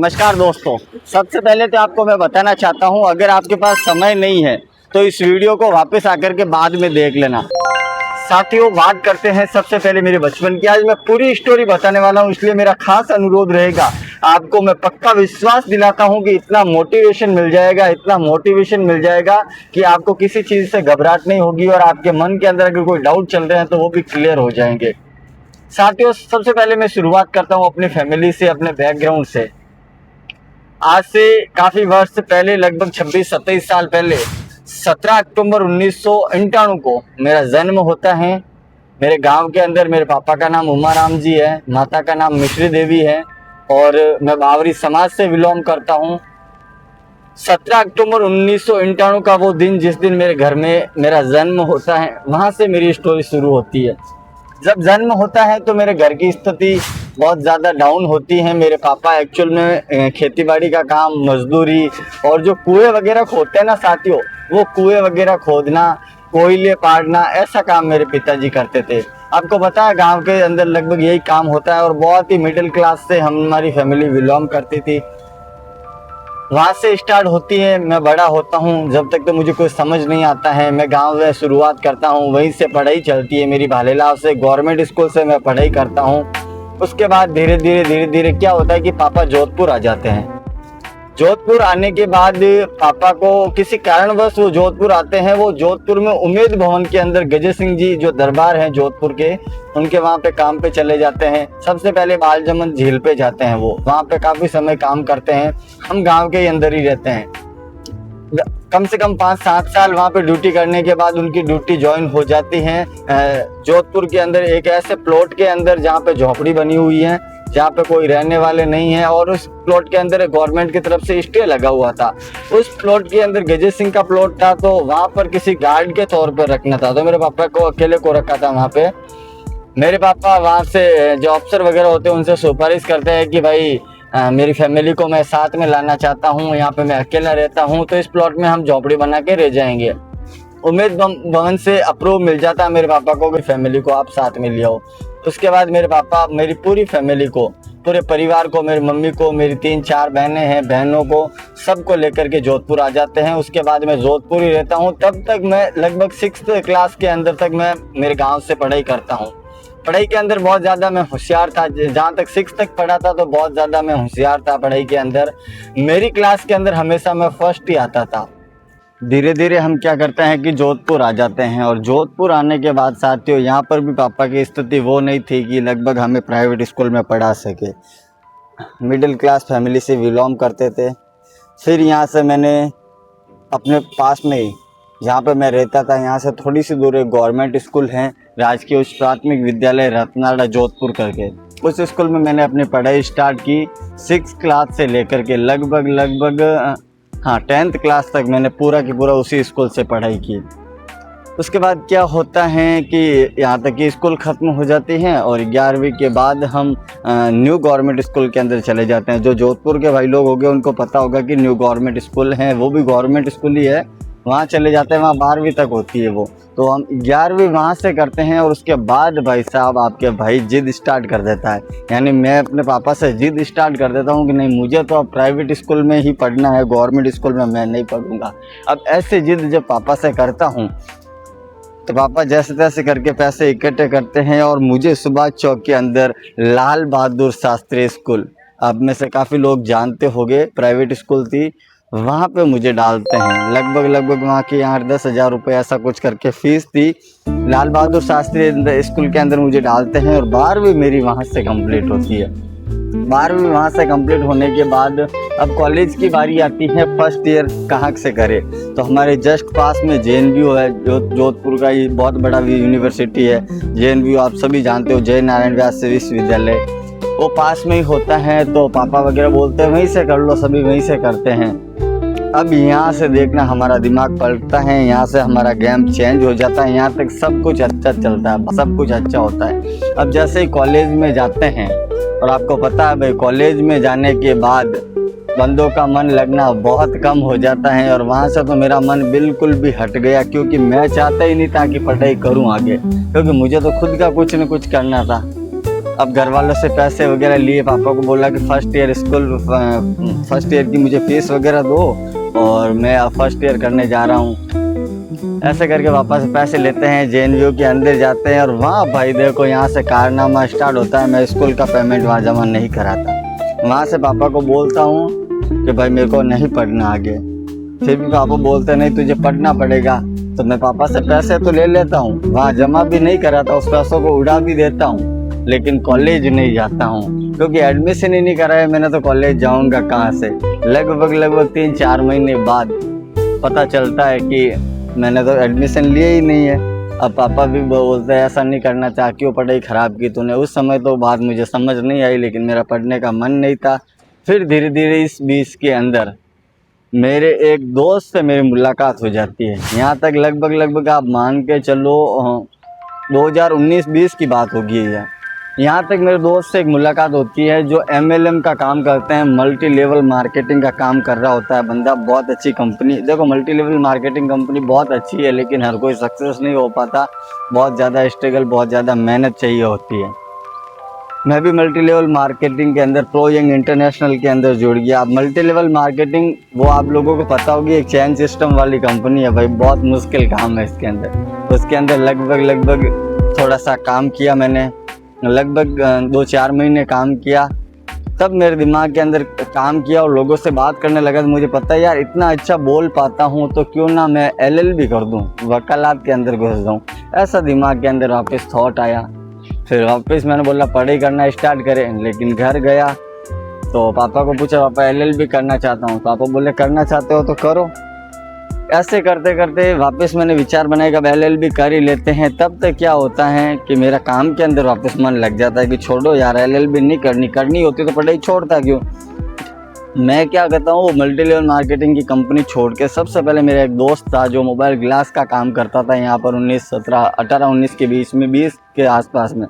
नमस्कार दोस्तों, सबसे पहले तो आपको मैं बताना चाहता हूं, अगर आपके पास समय नहीं है तो इस वीडियो को वापस आकर के बाद में देख लेना। साथियों, बात करते हैं सबसे पहले मेरे बचपन की। आज मैं पूरी स्टोरी बताने वाला हूं, इसलिए मेरा खास अनुरोध रहेगा आपको। मैं पक्का विश्वास दिलाता हूं कि इतना मोटिवेशन मिल जाएगा कि आपको किसी चीज़ से घबराहट नहीं होगी और आपके मन के अंदर अगर कोई डाउट चल रहे हैं तो वो भी क्लियर हो जाएंगे। साथियों, सबसे पहले मैं शुरुआत करता हूं अपनी फैमिली से, अपने बैकग्राउंड से। आज से काफ़ी वर्ष पहले, लगभग 26-27 साल पहले, 17 अक्टूबर 1991 को मेरा जन्म होता है मेरे गांव के अंदर। मेरे पापा का नाम उमाराम जी है, माता का नाम मिश्री देवी है और मैं बावरी समाज से बिलोंग करता हूं। 17 अक्टूबर 1991 का वो दिन, जिस दिन मेरे घर में मेरा जन्म होता है, वहाँ से मेरी स्टोरी शुरू होती है। जब जन्म होता है तो मेरे घर की स्थिति बहुत ज़्यादा डाउन होती है। मेरे पापा एक्चुअल में खेतीबाड़ी का काम, मजदूरी और जो कुएं वगैरह खोदते हैं ना साथियों, वो कुएं वगैरह खोदना, कोयले पाड़ना, ऐसा काम मेरे पिताजी करते थे। आपको पता है गांव के अंदर लगभग यही काम होता है और बहुत ही मिडिल क्लास से हमारी फैमिली बिलोंग करती थी। वहाँ से स्टार्ट होती है, मैं बड़ा होता हूँ। जब तक तो मुझे कुछ समझ नहीं आता है, मैं गांव में शुरुआत करता हूँ, वहीं से पढ़ाई चलती है मेरी। भालेलाव से गवर्नमेंट स्कूल से मैं पढ़ाई करता हूँ। उसके बाद धीरे धीरे क्या होता है कि पापा जोधपुर आ जाते हैं। जोधपुर आने के बाद पापा को किसी कारणवश वो जोधपुर आते हैं। वो जोधपुर में उम्मेद भवन के अंदर गजय सिंह जी जो दरबार हैं जोधपुर के, उनके वहाँ पे काम पे चले जाते हैं। सबसे पहले बालजमन झील पे जाते हैं, वो वहाँ पे काफ़ी समय काम करते हैं। हम गांव के अंदर ही रहते हैं। कम से कम 5-7 साल वहाँ पे ड्यूटी करने के बाद उनकी ड्यूटी ज्वाइन हो जाती है जोधपुर के अंदर एक ऐसे प्लॉट के अंदर जहाँ पे झोपड़ी बनी हुई है, जहाँ पे कोई रहने वाले नहीं है। और उस प्लॉट के अंदर गवर्नमेंट की तरफ से स्टे लगा हुआ था। उस प्लॉट के अंदर गजय सिंह का प्लॉट था, तो वहाँ पर किसी गार्ड के तौर पर रखना था, तो मेरे पापा को अकेले को रखा था वहाँ पे। मेरे पापा वहाँ से जो अफसर वगैरह होते हैं उनसे सिफारिश करते हैं कि भाई मेरी फैमिली को मैं साथ में लाना चाहता हूँ, यहाँ पे मैं अकेला रहता हूँ, तो इस प्लॉट में हम झोपड़ी बना के रह जाएंगे। उम्मेद भवन से अप्रूव मिल जाता है मेरे पापा को कि फैमिली को आप साथ में ले आओ। उसके बाद मेरे पापा मेरी पूरी फैमिली को, पूरे परिवार को, मेरी मम्मी को, मेरी 3-4 बहनें हैं, बहनों को, सबको लेकर के जोधपुर आ जाते हैं। उसके बाद मैं जोधपुर ही रहता हूँ। तब तक मैं लगभग 6th क्लास के अंदर तक मैं मेरे गाँव से पढ़ाई करता हूँ। पढ़ाई के अंदर बहुत ज़्यादा मैं होशियार था। जहाँ तक 6th तक पढ़ा था तो बहुत ज़्यादा मैं होशियार था पढ़ाई के अंदर। मेरी क्लास के अंदर हमेशा मैं फर्स्ट ही आता था। धीरे धीरे हम क्या करते हैं कि जोधपुर आ जाते हैं और जोधपुर आने के बाद साथियों, यहाँ पर भी पापा की स्थिति वो नहीं थी कि लगभग हमें प्राइवेट स्कूल में पढ़ा सके। मिडिल क्लास फैमिली से बिलोंग करते थे। फिर यहाँ से मैंने अपने पास में ही, जहाँ पर मैं रहता था, यहाँ से थोड़ी सी दूर एक गवर्नमेंट स्कूल है, राजकीय उच्च प्राथमिक विद्यालय रत्नाड़ा जोधपुर करके। उस स्कूल में मैंने अपनी पढ़ाई स्टार्ट की। 6th क्लास से लेकर के लगभग 10th क्लास तक मैंने पूरा की पूरा उसी स्कूल से पढ़ाई की। उसके बाद क्या होता है कि यहाँ तक कि स्कूल ख़त्म हो जाती है और 11वीं के बाद हम न्यू गवर्नमेंट स्कूल के अंदर चले जाते हैं। जो जोधपुर के भाई लोग हो गए उनको पता होगा कि न्यू गवर्नमेंट स्कूल है, वो भी गवर्नमेंट स्कूल ही है, वहाँ चले जाते हैं। वहाँ 12वीं तक होती है वो, तो हम 11वीं वहाँ से करते हैं। और उसके बाद भाई साहब आपके भाई जिद स्टार्ट कर देता है, यानी मैं अपने पापा से जिद स्टार्ट कर देता हूँ कि नहीं, मुझे तो अब प्राइवेट स्कूल में ही पढ़ना है, गवर्नमेंट स्कूल में मैं नहीं पढ़ूँगा। अब ऐसे जिद जब पापा से करता हूँ तो पापा जैसे तैसे करके पैसे इकट्ठे करते हैं और मुझे सुभाष चौक के अंदर लाल बहादुर शास्त्री स्कूल, अब में से काफ़ी लोग जानते होंगे, प्राइवेट स्कूल थी, वहाँ पे मुझे डालते हैं। लगभग वहाँ की 8-10 हज़ार रुपये ऐसा कुछ करके फ़ीस थी। लाल बहादुर शास्त्री स्कूल के अंदर मुझे डालते हैं और 12वीं मेरी वहाँ से कंप्लीट होती है। 12वीं वहाँ से कंप्लीट होने के बाद अब कॉलेज की बारी आती है। फर्स्ट ईयर कहाँ से करे, तो हमारे जस्ट पास में JNVU है, जोधपुर का ये बहुत बड़ा यूनिवर्सिटी है। JNVU आप सभी जानते हो, जय नारायण व्यास विश्वविद्यालय, वो पास में ही होता है। तो पापा वगैरह बोलते हैं वहीं से कर लो, सभी वहीं से करते हैं। अब यहाँ से देखना हमारा दिमाग पलटता है, यहाँ से हमारा गेम चेंज हो जाता है। यहाँ तक सब कुछ अच्छा चलता है, सब कुछ अच्छा होता है। अब जैसे ही कॉलेज में जाते हैं, और आपको पता है भाई कॉलेज में जाने के बाद बंदों का मन लगना बहुत कम हो जाता है। और वहाँ से तो मेरा मन बिल्कुल भी हट गया, क्योंकि मैं चाहता ही नहीं था कि पढ़ाई करूँ आगे, क्योंकि मुझे तो खुद का कुछ न कुछ करना था। अब घर वालों से पैसे वगैरह लिए, पापा को बोला कि फर्स्ट ईयर की मुझे फीस वगैरह दो और मैं अब फर्स्ट ईयर करने जा रहा हूँ। ऐसे करके पापा से पैसे लेते हैं, JNU के अंदर जाते हैं और वहाँ भाई देखो यहाँ से कारनामा स्टार्ट होता है। मैं स्कूल का पेमेंट वहाँ जमा नहीं कराता। वहाँ से पापा को बोलता हूँ कि भाई मेरे को नहीं पढ़ना आगे। फिर भी पापा बोलते नहीं तुझे पढ़ना पड़ेगा, तो मैं पापा से पैसे तो ले लेता हूँ, वहाँ जमा भी नहीं कराता, उस पैसों को उड़ा भी देता हूँ, लेकिन कॉलेज नहीं जाता हूँ क्योंकि एडमिशन ही नहीं कराया मैंने, तो कॉलेज जाऊँगा कहाँ से। लगभग 3-4 महीने बाद पता चलता है कि मैंने तो एडमिशन लिया ही नहीं है। अब पापा भी बोलते हैं ऐसा नहीं करना था, क्यों पढ़ाई ख़राब की तूने। उस समय तो बात मुझे समझ नहीं आई, लेकिन मेरा पढ़ने का मन नहीं था। फिर धीरे धीरे इस बीच के अंदर मेरे एक दोस्त से मेरी मुलाकात हो जाती है। यहाँ तक लगभग आप मान के चलो 2019-20 की बात होगी है। यहाँ तक मेरे दोस्त से एक मुलाकात होती है जो MLM का काम करते हैं, मल्टी लेवल मार्केटिंग का काम कर रहा होता है बंदा। बहुत अच्छी कंपनी, देखो मल्टी लेवल मार्केटिंग कंपनी बहुत अच्छी है, लेकिन हर कोई सक्सेस नहीं हो पाता। बहुत ज़्यादा स्ट्रगल, बहुत ज़्यादा मेहनत चाहिए होती है। मैं भी मल्टी लेवल मार्केटिंग के अंदर प्रो यंग इंटरनेशनल के अंदर जुड़ गया। अब मल्टी लेवल मार्केटिंग वो आप लोगों को पता होगी एक चैन सिस्टम वाली कंपनी है भाई, बहुत मुश्किल काम है इसके अंदर। उसके अंदर लगभग थोड़ा सा काम किया मैंने, लगभग 2-4 महीने काम किया। तब मेरे दिमाग के अंदर काम किया और लोगों से बात करने लगा, तो मुझे पता है यार इतना अच्छा बोल पाता हूँ तो क्यों ना मैं LLB कर दूँ, वकालत के अंदर घुस जाऊँ। ऐसा दिमाग के अंदर वापस थॉट आया। फिर वापस मैंने बोला पढ़ाई करना स्टार्ट करें, लेकिन घर गया तो पापा को पूछा पापा LLB करना चाहता हूँ। पापा बोले करना चाहते हो तो करो। ऐसे करते करते वापस मैंने विचार बनाया कि LLB कर ही लेते हैं। तब तक क्या होता है कि मेरा काम के अंदर वापस मन लग जाता है कि छोड़ो यार LLB नहीं करनी होती तो पढ़ाई छोड़ता क्यों। मैं क्या करता हूँ, वो मल्टी लेवल मार्केटिंग की कंपनी छोड़ के सबसे पहले मेरा एक दोस्त था जो मोबाइल ग्लास का काम करता था यहाँ पर 18-19 के बीच में, 20 के आसपास में।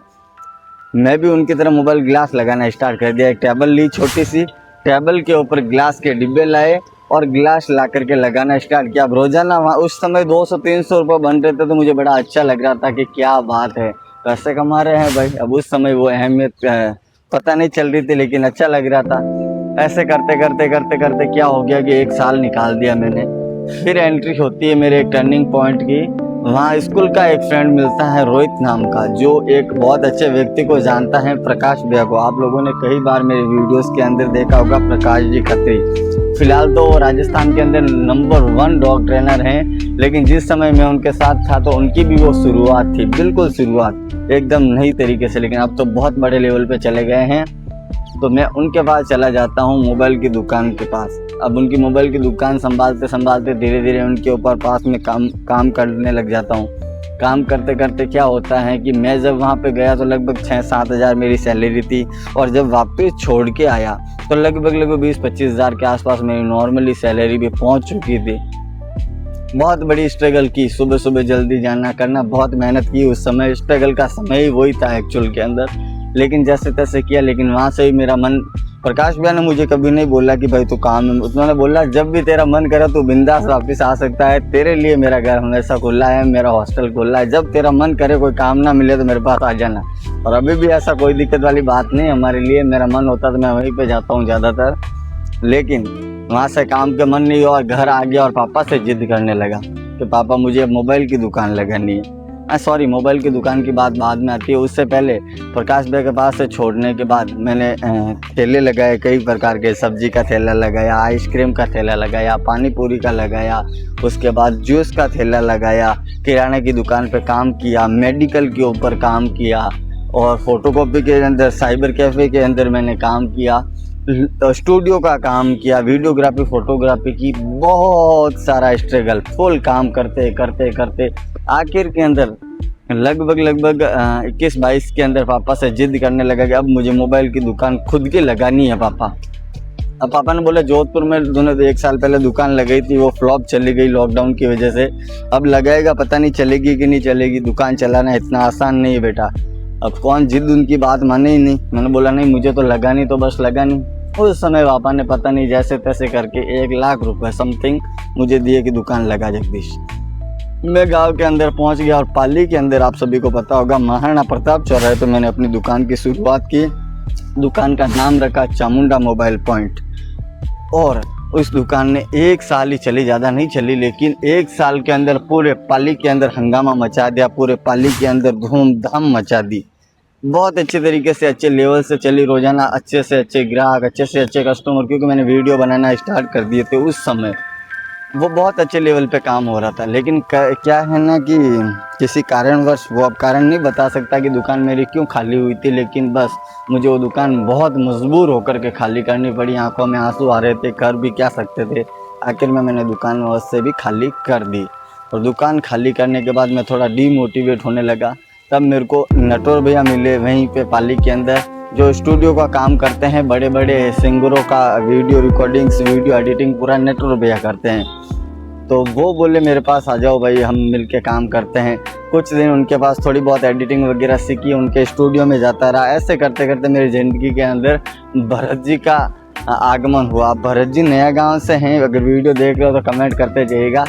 मैं भी उनकी तरह मोबाइल ग्लास लगाना स्टार्ट कर दिया। एक टेबल ली छोटी सी, टेबल के ऊपर ग्लास के डिब्बे लाए और ग्लास ला करके लगाना स्टार्ट किया। अब रोज़ाना वहाँ उस समय 200-300 रुपये बन रहे थे, तो मुझे बड़ा अच्छा लग रहा था कि क्या बात है, पैसे कमा रहे हैं भाई। अब उस समय वो अहमियत पता नहीं चल रही थी, लेकिन अच्छा लग रहा था। ऐसे करते करते क्या हो गया कि 1 साल निकाल दिया मैंने। फिर एंट्री होती है मेरे एक टर्निंग पॉइंट की। वहाँ स्कूल का एक फ्रेंड मिलता है रोहित नाम का, जो एक बहुत अच्छे व्यक्ति को जानता है, प्रकाश भैया को। आप लोगों ने कई बार मेरे वीडियोस के अंदर देखा होगा प्रकाश जी खत्री। फिलहाल तो राजस्थान के अंदर नंबर 1 डॉग ट्रेनर हैं, लेकिन जिस समय मैं उनके साथ था तो उनकी भी वो शुरुआत थी, बिल्कुल शुरुआत एकदम नई तरीके से, लेकिन अब तो बहुत बड़े लेवल पे चले गए हैं। तो मैं उनके पास चला जाता हूँ, मोबाइल की दुकान के पास। अब उनकी मोबाइल की दुकान संभालते धीरे धीरे उनके ऊपर पास में काम करने लग जाता हूँ। काम करते करते क्या होता है कि मैं जब वहाँ पे गया तो लगभग 6-7 हज़ार मेरी सैलरी थी, और जब वापस छोड़ के आया तो लगभग 20-25 हज़ार के आसपास मेरी नॉर्मली सैलरी भी पहुँच चुकी थी। बहुत बड़ी स्ट्रगल की, सुबह सुबह जल्दी जाना करना, बहुत मेहनत की। उस समय स्ट्रगल का समय ही वही था एक्चुअल के अंदर, लेकिन जैसे तैसे किया। लेकिन वहाँ से ही मेरा मन, प्रकाश भैया ने मुझे कभी नहीं बोला कि भाई तू काम में, उन्होंने बोला जब भी तेरा मन करे तो बिंदास वापस आ सकता है, तेरे लिए मेरा घर हमेशा खुला है, मेरा हॉस्टल खुला है, जब तेरा मन करे कोई काम ना मिले तो मेरे पास आ जाना। और अभी भी ऐसा कोई दिक्कत वाली बात नहीं हमारे लिए, मेरा मन होता तो मैं वहीं पे जाता हूँ ज़्यादातर। लेकिन वहाँ से काम का मन नहीं हुआ और घर आ गया और पापा से जिद करने लगा कि पापा मुझे मोबाइल की दुकान लगानी है। सॉरी, मोबाइल की दुकान की बात बाद में आती है। उससे पहले प्रकाश भाई के पास से छोड़ने के बाद मैंने ठेले लगाए, कई प्रकार के, सब्जी का ठेला लगाया, आइसक्रीम का ठेला लगाया, पानी पूरी का लगाया, उसके बाद जूस का ठेला लगाया, किराने की दुकान पे काम किया, मेडिकल के ऊपर काम किया, और फोटोकॉपी के अंदर, साइबर कैफ़े के अंदर मैंने काम किया, स्टूडियो का काम किया, वीडियोग्राफी, फोटोग्राफी की, बहुत सारा स्ट्रगल, फुल काम करते करते करते आखिर के अंदर लगभग 21-22 के अंदर पापा से जिद करने लगा कि अब मुझे मोबाइल की दुकान खुद की लगानी है पापा। अब पापा ने बोला जोधपुर में दोनों 1 साल पहले दुकान लगाई थी, वो फ्लॉप चली गई लॉकडाउन की वजह से। अब लगाएगा, पता नहीं चलेगी कि नहीं चलेगी, दुकान चलाना इतना आसान नहीं है बेटा। अब कौन जिद, उनकी बात माने ही नहीं। मैंने बोला नहीं, मुझे तो लगानी, तो बस लगानी। उस समय पापा ने पता नहीं जैसे तैसे करके 1 लाख रुपए समथिंग मुझे दिए कि दुकान लगा जगदीश। मैं गांव के अंदर पहुंच गया और पाली के अंदर आप सभी को पता होगा महाराणा प्रताप चौराहे पे मैंने अपनी दुकान की शुरुआत की। दुकान का नाम रखा चामुंडा मोबाइल पॉइंट। और उस दुकान ने 1 साल ही चली, ज़्यादा नहीं चली, लेकिन 1 साल के अंदर पूरे पाली के अंदर हंगामा मचा दिया, पूरे पाली के अंदर धूमधाम मचा दी। बहुत अच्छे तरीके से, अच्छे लेवल से चली, रोज़ाना अच्छे से अच्छे ग्राहक, अच्छे से अच्छे कस्टमर, क्योंकि मैंने वीडियो बनाना स्टार्ट कर दिए थे उस समय। वो बहुत अच्छे लेवल पे काम हो रहा था। लेकिन क्या है ना कि किसी कारणवश, वो अब कारण नहीं बता सकता कि दुकान मेरी क्यों खाली हुई थी, लेकिन बस मुझे वो दुकान बहुत मजबूर होकर के खाली करनी पड़ी। आंखों में आंसू आ रहे थे, कर भी क्या सकते थे। आखिर में मैंने दुकान से भी खाली कर दी। और दुकान खाली करने के बाद मैं थोड़ा डीमोटिवेट होने लगा। तब मेरे को नटवर भैया मिले वहीं पे पाली के अंदर, जो स्टूडियो का काम करते हैं, बड़े बड़े सिंगरों का वीडियो रिकॉर्डिंग्स, वीडियो एडिटिंग पूरा नटवर भैया करते हैं। तो वो बोले मेरे पास आ जाओ भाई, हम मिलके काम करते हैं। कुछ दिन उनके पास थोड़ी बहुत एडिटिंग वगैरह सीखी, उनके स्टूडियो में जाता रहा। ऐसे करते करते मेरी ज़िंदगी के अंदर भरत जी का आगमन हुआ। भरत जी नया गांव से हैं, अगर वीडियो देख रहे हो तो कमेंट करते जाइएगा।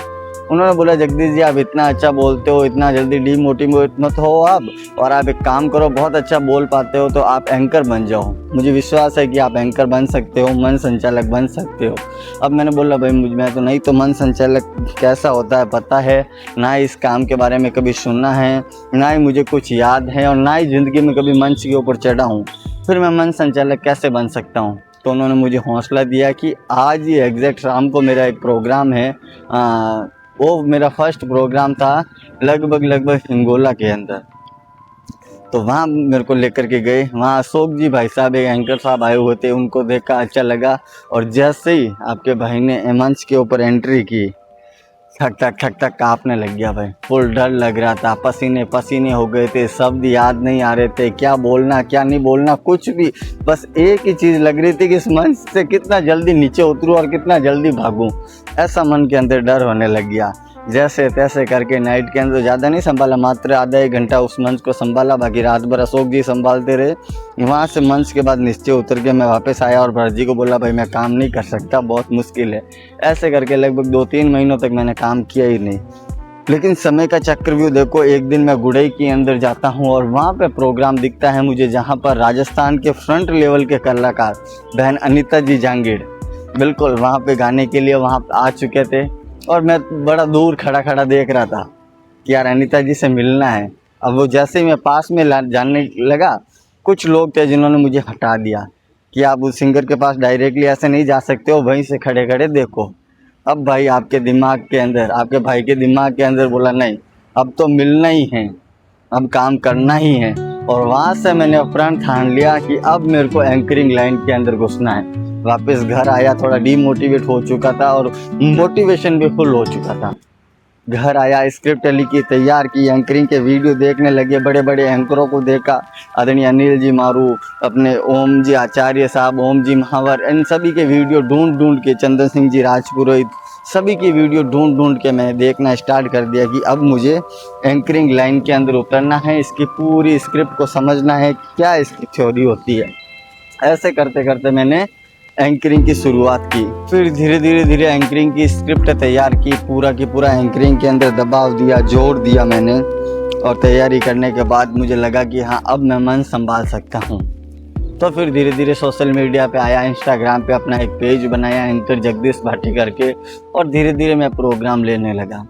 उन्होंने बोला जगदीश जी आप इतना अच्छा बोलते हो, इतना जल्दी डीमोटिवेट मत हो आप, और आप एक काम करो, बहुत अच्छा बोल पाते हो तो आप एंकर बन जाओ। मुझे विश्वास है कि आप एंकर बन सकते हो, मन संचालक बन सकते हो। अब मैंने बोला भाई मैं तो नहीं, तो मन संचालक कैसा होता है पता है ना, इस काम के बारे में कभी सुना है ना ही मुझे कुछ याद है, और ना ही ज़िंदगी में कभी मंच के ऊपर चढ़ा हूँ, फिर मैं मन संचालक कैसे बन सकता हूँ। तो उन्होंने मुझे हौसला दिया कि आज ही एग्जैक्ट शाम को मेरा एक प्रोग्राम है। वो मेरा फर्स्ट प्रोग्राम था लगभग हिंगोला के अंदर। तो वहाँ मेरे को लेकर के गए। वहाँ अशोक जी भाई साहब, एक एंकर साहब आए हुए थे, उनको देखा अच्छा लगा। और जैसे ही आपके भाई ने मंच के ऊपर एंट्री की, ठक ठक ठक ठक काँपने लग गया भाई। फुल डर लग रहा था, पसीने पसीने हो गए थे, शब्द याद नहीं आ रहे थे, क्या बोलना क्या नहीं बोलना कुछ भी। बस एक ही चीज़ लग रही थी कि इस मंच से कितना जल्दी नीचे उतरूँ और कितना जल्दी भागूँ। ऐसा मन के अंदर डर होने लग गया। जैसे तैसे करके नाइट के अंदर ज़्यादा नहीं संभाला, मात्र आधा 1 घंटा उस मंच को संभाला, बाकी रात भर अशोक जी संभालते रहे। वहाँ से मंच के बाद नीचे उतर के मैं वापस आया और भरत जी को बोला भाई मैं काम नहीं कर सकता, बहुत मुश्किल है। ऐसे करके लगभग 2-3 महीनों तक मैंने काम किया ही नहीं। लेकिन समय का चक्रव्यूह देखो, एक दिन मैं गुड़ई के अंदर जाता हूँ और वहाँ पे प्रोग्राम दिखता है मुझे, जहाँ पर राजस्थान के फ्रंट लेवल के कलाकार बहन अनीता जी जांगीड़ बिल्कुल वहाँ पे गाने के लिए वहाँ आ चुके थे। और मैं बड़ा दूर खड़ा खड़ा देख रहा था कि यार अनीता जी से मिलना है। अब वो जैसे ही मैं पास में जानने लगा, कुछ लोग थे जिन्होंने मुझे हटा दिया कि आप उस सिंगर के पास डायरेक्टली ऐसे नहीं जा सकते हो, वहीं से खड़े खड़े देखो। अब भाई आपके दिमाग के अंदर, आपके भाई के दिमाग के अंदर बोला नहीं, अब तो मिलना ही है, अब काम करना ही है। और वहाँ से मैंने प्रण ठान लिया कि अब मेरे को एंकरिंग लाइन के अंदर घुसना है। वापस घर आया, थोड़ा डीमोटिवेट हो चुका था और मोटिवेशन भी फुल हो चुका था। घर आया, स्क्रिप्ट लिखी, तैयार की, एंकरिंग के वीडियो देखने लगे, बड़े बड़े एंकरों को देखा, आदरणीय अनिल जी मारू, अपने ओम जी आचार्य साहब, ओम जी महावर, इन सभी के वीडियो ढूंढ के, चंदन सिंह जी राजपुरोहित, सभी की वीडियो ढूंढ के मैंने देखना स्टार्ट कर दिया कि अब मुझे एंकरिंग लाइन के अंदर उतरना है, इसकी पूरी स्क्रिप्ट को समझना है, क्या इसकी थ्योरी होती है। ऐसे करते करते मैंने एंकरिंग की शुरुआत की। फिर धीरे धीरे एंकरिंग की स्क्रिप्ट तैयार की, पूरा की पूरा एंकरिंग के अंदर दबाव दिया, जोर दिया मैंने। और तैयारी करने के बाद मुझे लगा कि हाँ अब मैं मन संभाल सकता हूँ। तो फिर धीरे धीरे सोशल मीडिया पे आया, इंस्टाग्राम पे अपना एक पेज बनाया एंकर जगदीश भाटी करके, और धीरे धीरे मैं प्रोग्राम लेने लगा।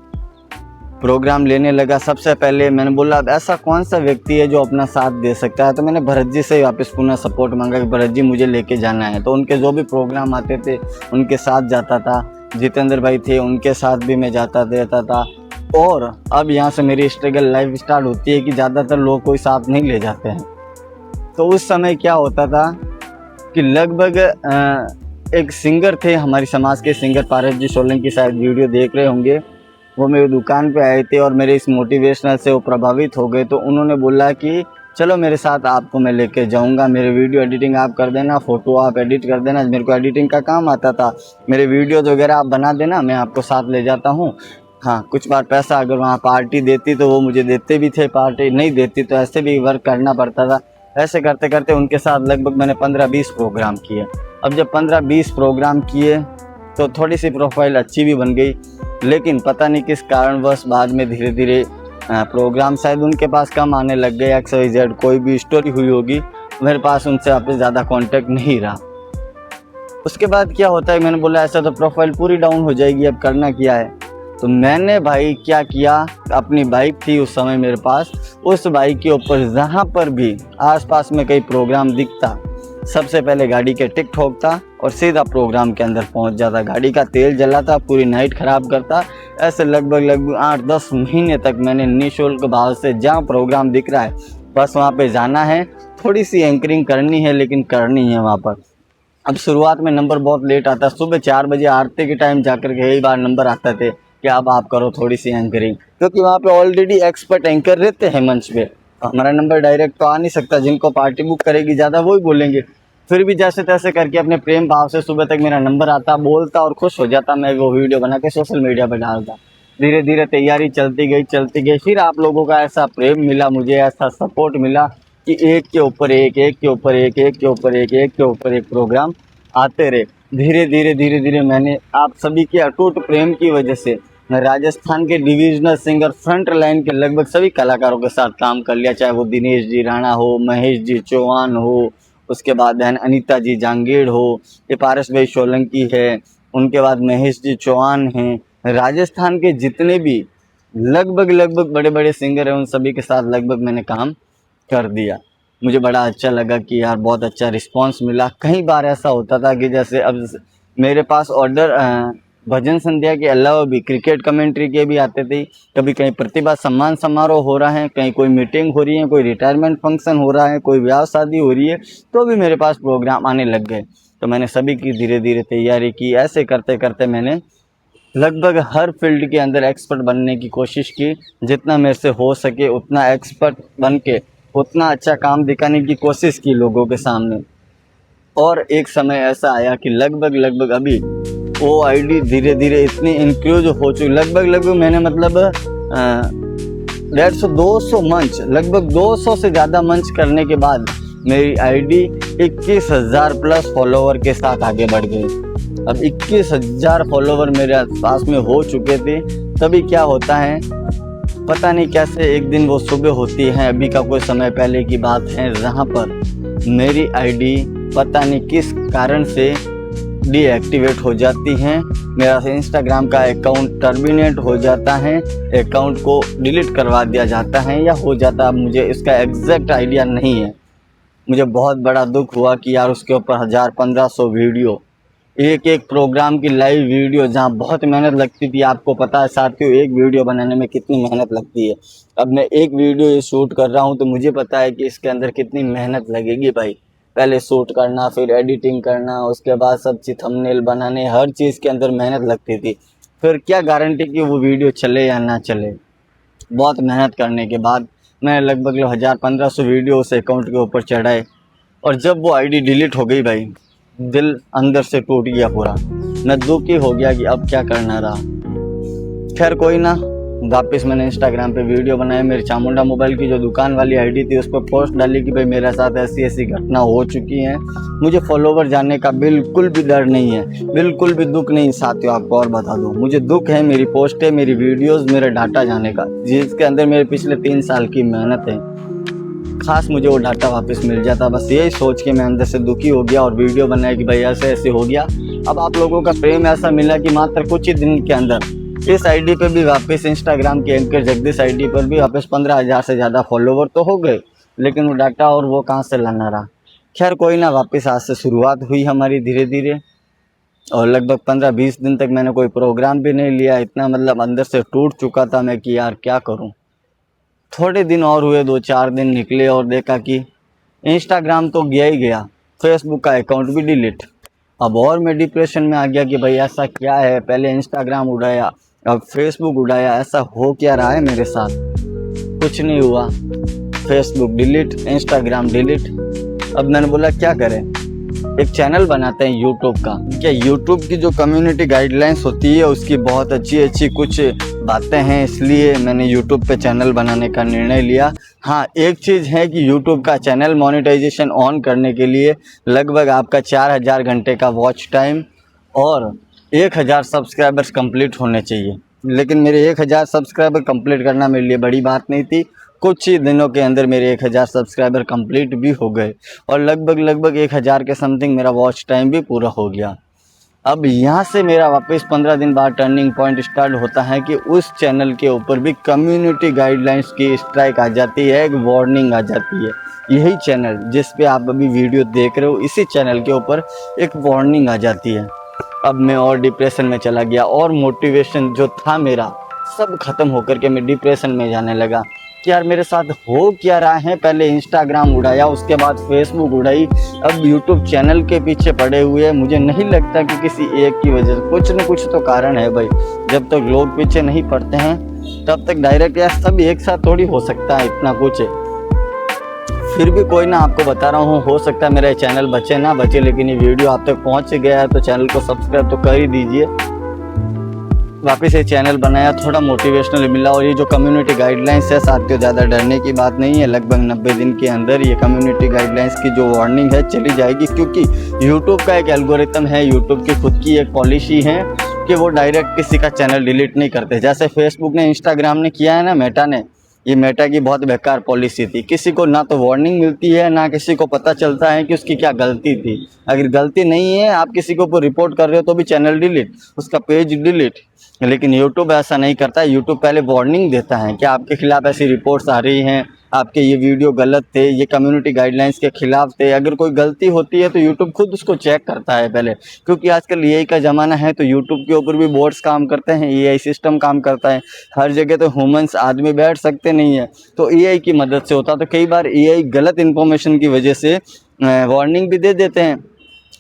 सबसे पहले मैंने बोला अब ऐसा कौन सा व्यक्ति है जो अपना साथ दे सकता है, तो मैंने भरत जी से वापस पुनः सपोर्ट मांगा कि भरत जी मुझे लेके जाना है। तो उनके जो भी प्रोग्राम आते थे उनके साथ जाता था। जितेंद्र भाई थे, उनके साथ भी मैं जाता रहता था। और अब यहाँ से मेरी स्ट्रगल लाइफ स्टार्ट होती है कि ज़्यादातर लोग कोई साथ नहीं ले जाते हैं। तो उस समय क्या होता था कि लगभग एक सिंगर थे, हमारी समाज के सिंगर पारस जी सोलंकी, शायद वीडियो देख रहे होंगे, वो मेरी दुकान पे आए थे और मेरे इस मोटिवेशनल से वो प्रभावित हो गए। तो उन्होंने बोला कि चलो मेरे साथ, आपको मैं लेके जाऊंगा, मेरे वीडियो एडिटिंग आप कर देना, फ़ोटो आप एडिट कर देना, मेरे को एडिटिंग का काम आता था, मेरे वीडियोज़ वगैरह आप बना देना, मैं आपको साथ ले जाता हूँ। हाँ, कुछ बार पैसा अगर वहाँ पार्टी देती तो वो मुझे देते भी थे, पार्टी नहीं देती तो ऐसे भी वर्क करना पड़ता था। ऐसे करते करते उनके साथ लगभग मैंने 15-20 प्रोग्राम किए। अब जब 15-20 प्रोग्राम किए तो थोड़ी सी प्रोफाइल अच्छी भी बन गई। लेकिन पता नहीं किस कारणवश बाद में धीरे धीरे प्रोग्राम शायद उनके पास कम आने लग गए, XYZ कोई भी स्टोरी हुई होगी, मेरे पास उनसे वापस ज़्यादा कांटेक्ट नहीं रहा। उसके बाद क्या होता है, मैंने बोला ऐसा तो प्रोफाइल पूरी डाउन हो जाएगी, अब करना क्या है। तो मैंने भाई क्या किया, अपनी बाइक थी उस समय मेरे पास, उस बाइक के ऊपर जहाँ पर भी आसपास में कई प्रोग्राम दिखता, सबसे पहले गाड़ी के टिक ठोकता और सीधा प्रोग्राम के अंदर पहुंच जाता। गाड़ी का तेल जलाता, पूरी नाइट ख़राब करता। ऐसे लगभग 8-10 महीने तक मैंने निःशुल्क भाव से जहाँ प्रोग्राम दिख रहा है बस वहाँ पे जाना है, थोड़ी सी एंकरिंग करनी है लेकिन करनी है वहाँ पर। अब शुरुआत में नंबर बहुत लेट आता, सुबह 4 बजे आरती के टाइम जाकर के कई बार नंबर आते थे कि अब आप करो थोड़ी सी एंकरिंग, क्योंकि वहाँ पे ऑलरेडी एक्सपर्ट एंकर रहते हैं मंच पे। हमारा नंबर डायरेक्ट तो आ नहीं सकता, जिनको पार्टी बुक करेगी ज़्यादा वही बोलेंगे। फिर भी जैसे तैसे करके अपने प्रेम भाव से सुबह तक मेरा नंबर आता, बोलता और खुश हो जाता, मैं वो वीडियो बना के सोशल मीडिया पर डालता। धीरे धीरे तैयारी चलती गई। फिर आप लोगों का ऐसा प्रेम मिला, मुझे ऐसा सपोर्ट मिला कि एक के ऊपर एक, एक के ऊपर एक, एक के ऊपर एक, एक के ऊपर एक प्रोग्राम आते रहे। धीरे धीरे मैंने आप सभी के अटूट प्रेम की वजह से मैं राजस्थान के डिविजनल सिंगर फ्रंट लाइन के लगभग सभी कलाकारों के साथ काम कर लिया, चाहे वो दिनेश जी राणा हो, महेश जी चौहान हो, उसके बाद बहन अनीता जी जांगीड़ हो, ये पारस भाई सोलंकी है, उनके बाद महेश जी चौहान हैं। राजस्थान के जितने भी लगभग बड़े बड़े सिंगर हैं उन सभी के साथ लगभग मैंने काम कर दिया। मुझे बड़ा अच्छा लगा कि यार बहुत अच्छा रिस्पांस मिला। कई बार ऐसा होता था कि जैसे अब मेरे पास ऑर्डर भजन संध्या के अलावा भी क्रिकेट कमेंट्री के भी आते थे। कभी कहीं प्रतिभा सम्मान समारोह हो रहा है, कहीं कोई मीटिंग हो रही है, कोई रिटायरमेंट फंक्शन हो रहा है, कोई ब्याह शादी हो रही है, तो भी मेरे पास प्रोग्राम आने लग गए। तो मैंने सभी की धीरे धीरे तैयारी की। ऐसे करते करते मैंने लगभग हर फील्ड के अंदर एक्सपर्ट बनने की कोशिश की। जितना मेरे से हो सके उतना एक्सपर्ट बन के उतना अच्छा काम दिखाने की कोशिश की लोगों के सामने। और एक समय ऐसा आया कि लगभग अभी वो आईडी धीरे धीरे इतनी इंक्रीज हो चुकी, लगभग मैंने मतलब 150-200 मंच, लगभग 200 से ज़्यादा मंच करने के बाद मेरी आईडी 21,000 प्लस फॉलोवर के साथ आगे बढ़ गई। अब 21,000 फॉलोवर मेरे पास में हो चुके थे। तभी क्या होता है पता नहीं कैसे एक दिन वो सुबह होती है, अभी का कोई समय पहले की बात है, जहाँ पर मेरी आईडी पता नहीं किस कारण से डीएक्टिवेट हो जाती हैं। मेरा इंस्टाग्राम का अकाउंट टर्मिनेट हो जाता है, अकाउंट को डिलीट करवा दिया जाता है या हो जाता है, मुझे इसका एग्जैक्ट आइडिया नहीं है। मुझे बहुत बड़ा दुख हुआ कि यार उसके ऊपर 1000-1500 वीडियो, एक एक प्रोग्राम की लाइव वीडियो जहाँ बहुत मेहनत लगती थी। आपको पता है साथियों एक वीडियो बनाने में कितनी मेहनत लगती है। अब मैं एक वीडियो ये शूट कर रहा हूँ तो मुझे पता है कि इसके अंदर कितनी मेहनत लगेगी भाई। पहले शूट करना, फिर एडिटिंग करना, उसके बाद सब चीज़ थंबनेल बनाने, हर चीज़ के अंदर मेहनत लगती थी। फिर क्या गारंटी कि वो वीडियो चले या ना चले। बहुत मेहनत करने के बाद मैं लगभग 1000-1500 वीडियो उस अकाउंट के ऊपर चढ़ाए, और जब वो आईडी डिलीट हो गई भाई दिल अंदर से टूट गया पूरा। मैं दुखी हो गया कि अब क्या करना रहा। खैर कोई ना, वापस मैंने इंस्टाग्राम पे वीडियो बनाया। मेरी चामुंडा मोबाइल की जो दुकान वाली आईडी थी उस पर पोस्ट डाली कि भाई मेरे साथ ऐसी ऐसी घटना हो चुकी है। मुझे फॉलोवर जानने का बिल्कुल भी डर नहीं है, बिल्कुल भी दुख नहीं। साथियों आपको और बता दूं, मुझे दुख है मेरी पोस्टें, मेरी वीडियोस, मेरा डाटा जाने का, जिसके अंदर मेरे पिछले 3 साल की मेहनत है। खास मुझे वो डाटा वापस मिल जाता, बस यही सोच के मैं अंदर से दुखी हो गया और वीडियो बनाया कि भाई ऐसे ऐसे हो गया। अब आप लोगों का प्रेम ऐसा मिला कि मात्र कुछ ही दिन के अंदर इस आईडी पे भी वापस, इंस्टाग्राम के एंकर जगदीश आईडी पर भी वापस 15,000 से ज़्यादा फॉलोवर तो हो गए, लेकिन वो डाटा और वो कहाँ से लाना रहा। खैर कोई ना, वापस आज से शुरुआत हुई हमारी धीरे धीरे, और लगभग 15-20 दिन तक मैंने कोई प्रोग्राम भी नहीं लिया। इतना मतलब अंदर से टूट चुका था मैं कि यार क्या करूँ। थोड़े दिन और हुए, 2-4 दिन निकले और देखा कि इंस्टाग्राम तो गया ही गया, फेसबुक का अकाउंट भी डिलीट। अब और मैं डिप्रेशन में आ गया कि भाई ऐसा क्या है, पहले इंस्टाग्राम उड़ाया अब फेसबुक उड़ाया, ऐसा हो क्या रहा है मेरे साथ। कुछ नहीं हुआ, फेसबुक डिलीट, इंस्टाग्राम डिलीट। अब मैंने बोला क्या करें, एक चैनल बनाते हैं यूट्यूब का। क्या यूट्यूब की जो कम्युनिटी गाइडलाइंस होती है उसकी बहुत अच्छी कुछ बातें हैं, इसलिए मैंने यूट्यूब पे चैनल बनाने का निर्णय लिया। हाँ, एक चीज़ है कि यूट्यूब का चैनल मोनेटाइजेशन ऑन करने के लिए लगभग आपका 4000 घंटे का वॉच टाइम और 1000 सब्सक्राइबर्स कंप्लीट होने चाहिए। लेकिन मेरे 1000 सब्सक्राइबर कंप्लीट करना मेरे लिए बड़ी बात नहीं थी। कुछ ही दिनों के अंदर मेरे 1000 सब्सक्राइबर कंप्लीट भी हो गए और लगभग 1000 के समथिंग मेरा वॉच टाइम भी पूरा हो गया। अब यहाँ से मेरा वापस 15 दिन बाद टर्निंग पॉइंट स्टार्ट होता है कि उस चैनल के ऊपर भी कम्युनिटी गाइडलाइंस की स्ट्राइक आ जाती है, एक वार्निंग आ जाती है। यही चैनल जिस पे आप अभी वीडियो देख रहे हो, इसी चैनल के ऊपर एक वार्निंग आ जाती है। अब मैं और डिप्रेशन में चला गया और मोटिवेशन जो था मेरा सब खत्म होकर के मैं डिप्रेशन में जाने लगा कि यार मेरे साथ हो क्या रहा है। पहले इंस्टाग्राम उड़ाया, उसके बाद फेसबुक उड़ाई, अब यूट्यूब चैनल के पीछे पड़े हुए हैं। मुझे नहीं लगता कि किसी एक की वजह से, कुछ न कुछ तो कारण है भाई। जब तक लोग पीछे नहीं पड़ते हैं तब तक डायरेक्ट यार सब एक साथ थोड़ी हो सकता है इतना कुछ। फिर भी कोई ना, आपको बता रहा हूँ, हो सकता है मेरा चैनल बचे ना बचे, लेकिन ये वीडियो आप तक पहुँच गया है तो चैनल को सब्सक्राइब तो कर ही दीजिए। वापस ये चैनल बनाया, थोड़ा मोटिवेशनल मिला। और ये जो कम्युनिटी गाइडलाइंस है साथियों, ज़्यादा डरने की बात नहीं है। लगभग 90 दिन के अंदर ये कम्युनिटी गाइडलाइंस की जो वार्निंग है चली जाएगी, क्योंकि यूट्यूब का एक एल्गोरिथम है, यूट्यूब की खुद की एक पॉलिसी है कि वो डायरेक्ट किसी का चैनल डिलीट नहीं करते। जैसे फेसबुक ने, इंस्टाग्राम ने किया है ना, मेटा ने, ये मेटा की बहुत बेकार पॉलिसी थी। किसी को ना तो वार्निंग मिलती है, ना किसी को पता चलता है कि उसकी क्या गलती थी। अगर गलती नहीं है, आप किसी को रिपोर्ट कर रहे हो तो भी चैनल डिलीट, उसका पेज डिलीट। लेकिन यूट्यूब ऐसा नहीं करता है। यूट्यूब पहले वार्निंग देता है कि आपके खिलाफ़ ऐसी रिपोर्ट्स आ रही हैं, आपके ये वीडियो गलत थे, ये कम्युनिटी गाइडलाइंस के खिलाफ थे। अगर कोई गलती होती है तो यूट्यूब खुद उसको चेक करता है पहले, क्योंकि आजकल एआई का ज़माना है तो यूट्यूब के ऊपर भी बोर्ड्स काम करते हैं, एआई सिस्टम काम करता है। हर जगह तो ह्यूमंस आदमी बैठ सकते नहीं है, तो एआई की मदद से होता। तो कई बार एआई गलत इन्फॉर्मेशन की वजह से वार्निंग भी दे देते हैं,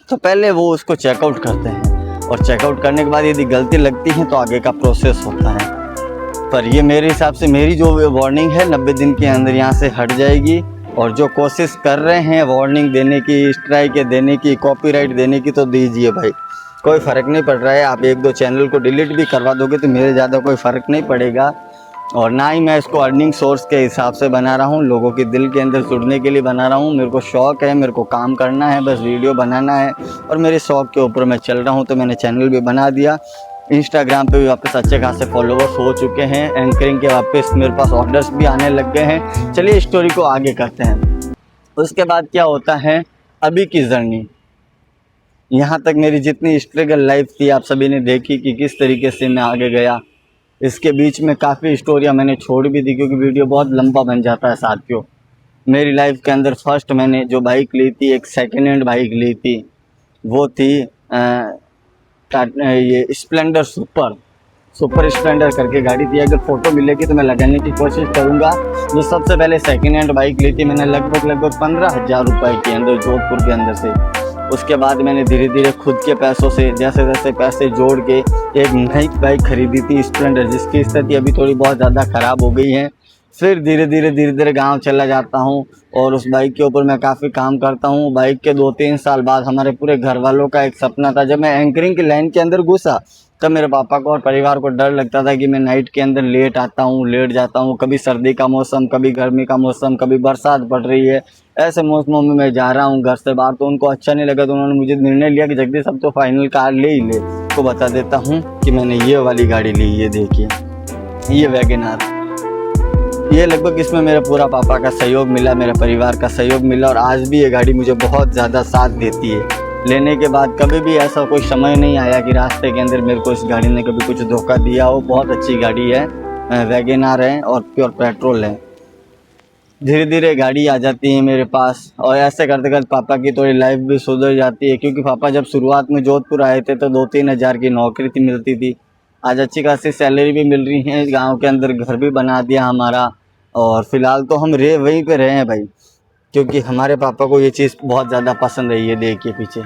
तो पहले वो उसको चेकआउट करते हैं और चेकआउट करने के बाद यदि गलती लगती है तो आगे का प्रोसेस होता है। पर ये मेरे हिसाब से मेरी जो वार्निंग है 90 दिन के अंदर यहाँ से हट जाएगी। और जो कोशिश कर रहे हैं वार्निंग देने की, स्ट्राइक देने की, कॉपीराइट देने की, तो दीजिए भाई, कोई फ़र्क नहीं पड़ रहा है। आप 1-2 चैनल को डिलीट भी करवा दोगे तो मेरे ज़्यादा कोई फ़र्क नहीं पड़ेगा। और ना ही मैं इसको अर्निंग सोर्स के हिसाब से बना रहा हूँ, लोगों के दिल के अंदर जुड़ने के लिए बना रहा हूँ। मेरे को शौक़ है, मेरे को काम करना है, बस वीडियो बनाना है और मेरे शौक़ के ऊपर मैं चल रहा हूँ। तो मैंने चैनल भी बना दिया। इंस्टाग्राम पे भी वापस अच्छे खासे फॉलोवर्स हो चुके हैं। एंकरिंग के वापस मेरे पास ऑर्डर्स भी आने लग गए हैं। चलिए स्टोरी को आगे करते हैं। उसके बाद क्या होता है, अभी की जर्नी, यहाँ तक मेरी जितनी स्ट्रगल लाइफ थी आप सभी ने देखी कि किस तरीके से मैं आगे गया। इसके बीच में काफ़ी स्टोरियाँ मैंने छोड़ भी दी, क्योंकि वीडियो बहुत लंबा बन जाता है साथियों। मेरी लाइफ के अंदर फर्स्ट मैंने जो बाइक ली थी, एक सेकेंड हैंड बाइक ली थी, वो थी ये स्प्लेंडर सुपर स्प्लेंडर करके गाड़ी थी। अगर फ़ोटो मिलेगी तो मैं लगाने की कोशिश करूँगा। जो सबसे पहले सेकेंड हैंड बाइक ली थी मैंने लगभग 15,000 रुपये के अंदर, जोधपुर के अंदर से। उसके बाद मैंने धीरे धीरे खुद के पैसों से जैसे जैसे पैसे जोड़ के एक नई बाइक खरीदी थी स्प्लेंडर, जिसकी स्थिति अभी थोड़ी बहुत ज़्यादा ख़राब हो गई है। फिर धीरे धीरे गांव चला जाता हूं और उस बाइक के ऊपर मैं काफ़ी काम करता हूं। बाइक के 2-3 साल बाद हमारे पूरे घर वालों का एक सपना था, जब मैं एंकरिंग की लाइन के अंदर घुसा तब मेरे पापा को और परिवार को डर लगता था कि मैं नाइट के अंदर लेट आता हूँ, लेट जाता हूँ। कभी सर्दी का मौसम, कभी गर्मी का मौसम, कभी बरसात पड़ रही है, ऐसे मौसमों में मैं जा रहा हूँ घर से बाहर। तो उनको अच्छा नहीं लगा, तो उन्होंने मुझे निर्णय लिया कि जगदीश अब तो फाइनल कार ले ही ले। तो बता देता हूँ कि मैंने ये वाली गाड़ी ली, ये देखिए, ये वैगनआर। ये लगभग इसमें मेरे पूरा पापा का सहयोग मिला, मेरे परिवार का सहयोग मिला, और आज भी ये गाड़ी मुझे बहुत ज़्यादा साथ देती है। लेने के बाद कभी भी ऐसा कोई समय नहीं आया कि रास्ते के अंदर मेरे को इस गाड़ी ने कभी कुछ धोखा दिया हो। बहुत अच्छी गाड़ी है, वैगनआर है और प्योर पेट्रोल है। धीरे धीरे गाड़ी आ जाती है मेरे पास, और ऐसे करते करते पापा की थोड़ी लाइफ भी सुधर जाती है, क्योंकि पापा जब शुरुआत में जोधपुर आए थे तो 2-3 हज़ार की नौकरी थी, मिलती थी। आज अच्छी खासी सैलरी भी मिल रही है, गांव के अंदर घर भी बना दिया हमारा, और फिलहाल तो हम वहीं पे रहे हैं भाई, क्योंकि हमारे पापा को ये चीज़ बहुत ज़्यादा पसंद है। ये देखिए पीछे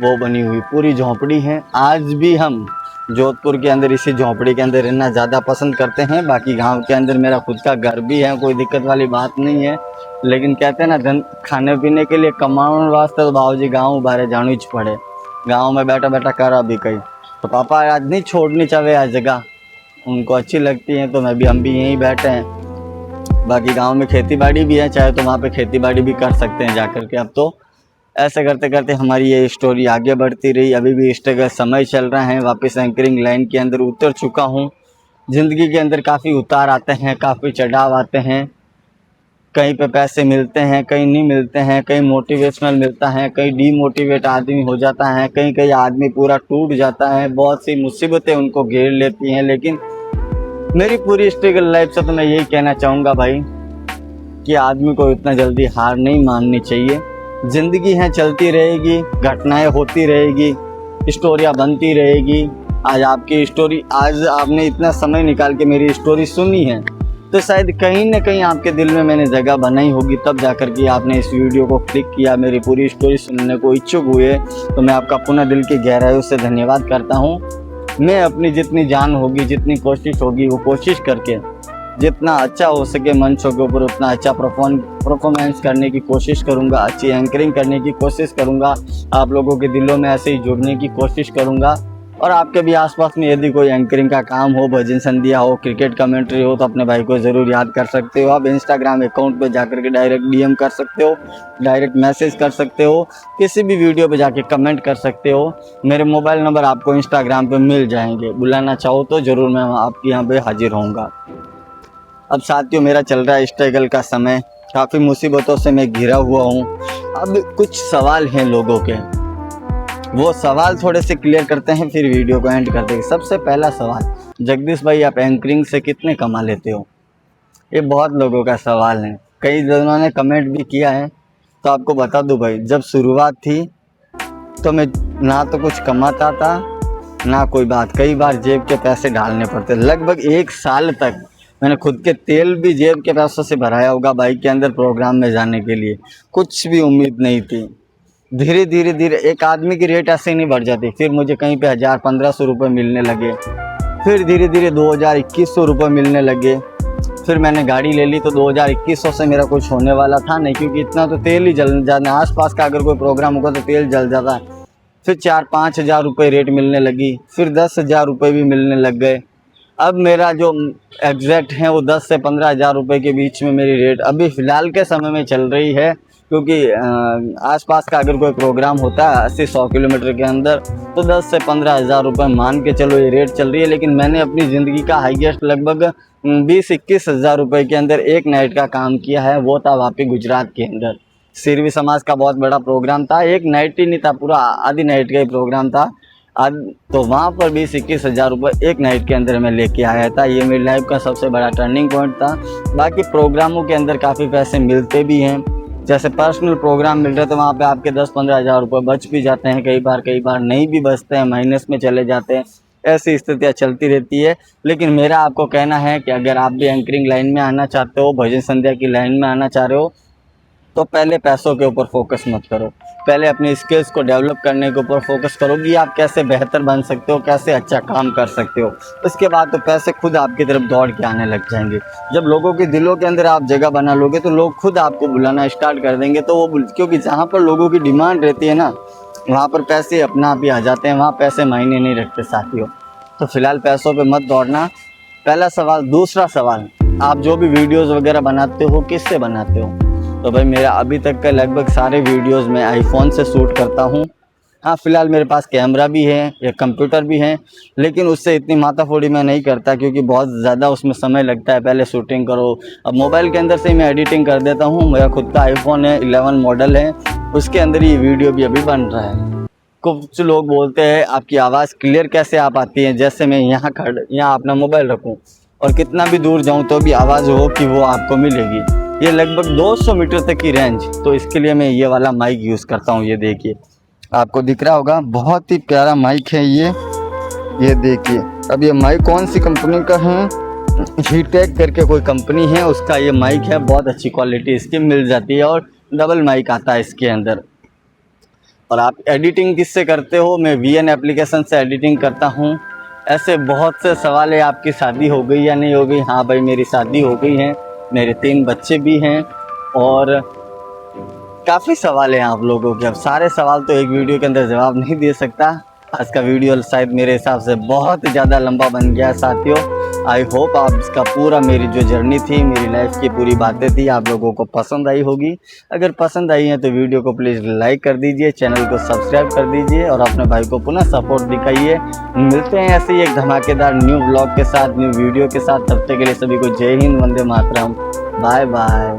वो बनी हुई पूरी झोंपड़ी है। आज भी हम जोधपुर के अंदर इसी झोंपड़ी के अंदर रहना ज़्यादा पसंद करते हैं। बाकी गांव के अंदर मेरा खुद का घर भी है, कोई दिक्कत वाली बात नहीं है। लेकिन कहते हैं ना, धन खाने पीने के लिए कमाने वास्ते तो बाबूजी गाँव बारे जानो ही पड़े। गाँव में बैठा बैठा करा भी कहीं, तो पापा आज नहीं छोड़नी चाहिए आज जगह, उनको अच्छी लगती है, तो हम भी यहीं बैठे हैं। बाकी गांव में खेती बाड़ी भी है, चाहे तो वहाँ पे खेती बाड़ी भी कर सकते हैं जाकर के। अब तो ऐसे करते करते हमारी ये स्टोरी आगे बढ़ती रही। अभी भी स्ट्रगल समय चल रहा है, वापस एंकरिंग लाइन के अंदर उतर चुका हूँ ज़िंदगी के अंदर काफ़ी उतार आते हैं, काफ़ी चढ़ाव आते हैं। कहीं पे पैसे मिलते हैं, कहीं नहीं मिलते हैं, कहीं मोटिवेशनल मिलता है, कहीं डीमोटिवेट आदमी हो जाता है, कहीं कहीं आदमी पूरा टूट जाता है। बहुत सी मुसीबतें उनको घेर लेती हैं। लेकिन मेरी पूरी स्ट्रगल लाइफ से तो मैं यही कहना चाहूँगा भाई कि आदमी को इतना जल्दी हार नहीं माननी चाहिए। ज़िंदगी है, चलती रहेगी, घटनाएं होती रहेगी, स्टोरियाँ बनती रहेगी। आज आपकी स्टोरी, आज आपने इतना समय निकाल के मेरी स्टोरी सुनी है तो शायद कहीं ना कहीं आपके दिल में मैंने जगह बनाई होगी, तब जाकर के आपने इस वीडियो को क्लिक किया, मेरी पूरी स्टोरी सुनने को इच्छुक हुए। तो मैं आपका पुनः दिल की गहराइयों से धन्यवाद करता हूँ। मैं अपनी जितनी जान होगी, जितनी कोशिश होगी, वो कोशिश करके जितना अच्छा हो सके मंचों के ऊपर उतना अच्छा परफॉर्मेंस करने की कोशिश करूँगा, अच्छी एंकरिंग करने की कोशिश करूँगा, आप लोगों के दिलों में ऐसे ही जुड़ने की कोशिश करूँगा। और आपके भी आसपास में यदि कोई एंकरिंग का काम हो, भजन संध्या हो, क्रिकेट कमेंट्री हो, तो अपने भाई को ज़रूर याद कर सकते हो। आप इंस्टाग्राम अकाउंट पे जाकर के डायरेक्ट डीएम कर सकते हो, डायरेक्ट मैसेज कर सकते हो, किसी भी वीडियो पे जाके कमेंट कर सकते हो। मेरे मोबाइल नंबर आपको इंस्टाग्राम पे मिल जाएंगे, बुलाना चाहो तो ज़रूर मैं आपके यहाँ पे हाजिर होऊंगा। अब साथियों, मेरा चल रहा है स्ट्रगल का समय, काफ़ी मुसीबतों से मैं घिरा हुआ हूँ। अब कुछ सवाल हैं लोगों के, वो सवाल थोड़े से क्लियर करते हैं, फिर वीडियो को एंड करते हैं। सबसे पहला सवाल, जगदीश भाई आप एंकरिंग से कितने कमा लेते हो? ये बहुत लोगों का सवाल है, कई जनों ने कमेंट भी किया है। तो आपको बता दूं भाई, जब शुरुआत थी तो मैं ना तो कुछ कमाता था ना कोई बात, कई बार जेब के पैसे डालने पड़ते। लगभग 1 साल तक मैंने खुद के तेल भी जेब के पैसों से भराया होगा बाइक के अंदर प्रोग्राम में जाने के लिए। कुछ भी उम्मीद नहीं थी। धीरे धीरे एक आदमी की रेट ऐसे ही नहीं बढ़ जाती। फिर मुझे कहीं पे 1000-1500 रुपये मिलने लगे, फिर धीरे धीरे 2000-2100 रुपये मिलने लगे। फिर मैंने गाड़ी ले ली तो 2000-2100 से मेरा कुछ होने वाला था नहीं, क्योंकि इतना तो तेल ही जल जाना, आसपास का अगर कोई प्रोग्राम होगा तो तेल जल जाता है। फिर 4-5 हज़ार रुपये रेट मिलने लगी, फिर 10,000 रुपये भी मिलने लग गए। अब मेरा जो एग्जैक्ट है वो 10 से 15 हज़ार रुपये के बीच में मेरी रेट अभी फ़िलहाल के समय में चल रही है। क्योंकि आसपास का अगर कोई प्रोग्राम होता है 80-100 किलोमीटर के अंदर तो 10 से 15 हज़ार रुपये मान के चलो ये रेट चल रही है। लेकिन मैंने अपनी ज़िंदगी का हाईएस्ट लगभग 20-21 हज़ार रुपये के अंदर एक नाइट का काम किया है। वो था वापी गुजरात के अंदर, सिरवी समाज का बहुत बड़ा प्रोग्राम था। एक नाइट ही नहीं था, पूरा आधी नाइट का ही प्रोग्राम था। तो वहाँ पर 20-21 हज़ार रुपये एक नाइट के अंदर मैं लेके आया था। ये मेरी लाइफ का सबसे बड़ा टर्निंग पॉइंट था। बाकी प्रोग्रामों के अंदर काफ़ी पैसे मिलते भी हैं, जैसे पर्सनल प्रोग्राम मिल रहे तो वहाँ पे आपके 10-15 हज़ार रुपये बच भी जाते हैं, कई बार नहीं भी बचते हैं, माइनस में चले जाते हैं। ऐसी स्थितियाँ चलती रहती है। लेकिन मेरा आपको कहना है कि अगर आप भी एंकरिंग लाइन में आना चाहते हो, भजन संध्या की लाइन में आना चाह रहे हो, तो पहले पैसों के ऊपर फोकस मत करो, पहले अपनी स्किल्स को डेवलप करने के ऊपर फोकस करो कि आप कैसे बेहतर बन सकते हो, कैसे अच्छा काम कर सकते हो। उसके बाद तो पैसे खुद आपकी तरफ दौड़ के आने लग जाएंगे। जब लोगों के दिलों के अंदर आप जगह बना लोगे तो लोग खुद आपको बुलाना स्टार्ट कर देंगे। तो वो क्योंकि जहाँ पर लोगों की डिमांड रहती है ना, वहाँ पर पैसे अपना आप ही आ जाते हैं, वहाँ पैसे मायने नहीं रखते साथियों। तो फिलहाल पैसों पर मत दौड़ना, पहला सवाल। दूसरा सवाल, आप जो भी वीडियोज़ वगैरह बनाते हो किससे बनाते हो? तो भाई मेरा अभी तक का लगभग सारे वीडियोस मैं आईफोन से शूट करता हूँ। हाँ, फ़िलहाल मेरे पास कैमरा भी है, एक कंप्यूटर भी है, लेकिन उससे इतनी माथाफोड़ी मैं नहीं करता क्योंकि बहुत ज़्यादा उसमें समय लगता है, पहले शूटिंग करो। अब मोबाइल के अंदर से ही मैं एडिटिंग कर देता हूँ। मेरा खुद का आईफोन है, 11 मॉडल है, उसके अंदर ये वीडियो भी अभी बन रहा है। कुछ लोग बोलते हैं आपकी आवाज़ क्लियर कैसे आ पाती है, जैसे मैं यहाँ अपना मोबाइल रखूँ और कितना भी दूर जाऊँ तो भी आवाज़ हो कि वो आपको मिलेगी। ये लगभग 200 मीटर तक की रेंज, तो इसके लिए मैं ये वाला माइक यूज़ करता हूँ। ये देखिए, आपको दिख रहा होगा, बहुत ही प्यारा माइक है ये देखिए। अब ये माइक कौन सी कंपनी का है? हीटेक करके कोई कंपनी है, उसका ये माइक है। बहुत अच्छी क्वालिटी इसकी मिल जाती है और डबल माइक आता है इसके अंदर। और आप एडिटिंग किससे करते हो? मैं VN एप्लीकेशन से एडिटिंग करता हूँ। ऐसे बहुत से सवाल है, आपकी शादी हो गई या नहीं हो गई? हाँ भाई, मेरी शादी हो गई है, मेरे 3 बच्चे भी हैं और काफ़ी सवाल हैं आप लोगों के। अब सारे सवाल तो एक वीडियो के अंदर जवाब नहीं दे सकता। आज का वीडियो शायद मेरे हिसाब से बहुत ज़्यादा लंबा बन गया है साथियों। आई होप आप इसका पूरा मेरी जो जर्नी थी, मेरी लाइफ की पूरी बातें थी, आप लोगों को पसंद आई होगी। अगर पसंद आई है तो वीडियो को प्लीज़ लाइक कर दीजिए, चैनल को सब्सक्राइब कर दीजिए और अपने भाई को पुनः सपोर्ट दिखाइए। मिलते हैं ऐसे ही एक धमाकेदार न्यू ब्लॉग के साथ, न्यू वीडियो के साथ। तब तक के लिए सभी को जय हिंद, वंदे मातरम, बाय बाय।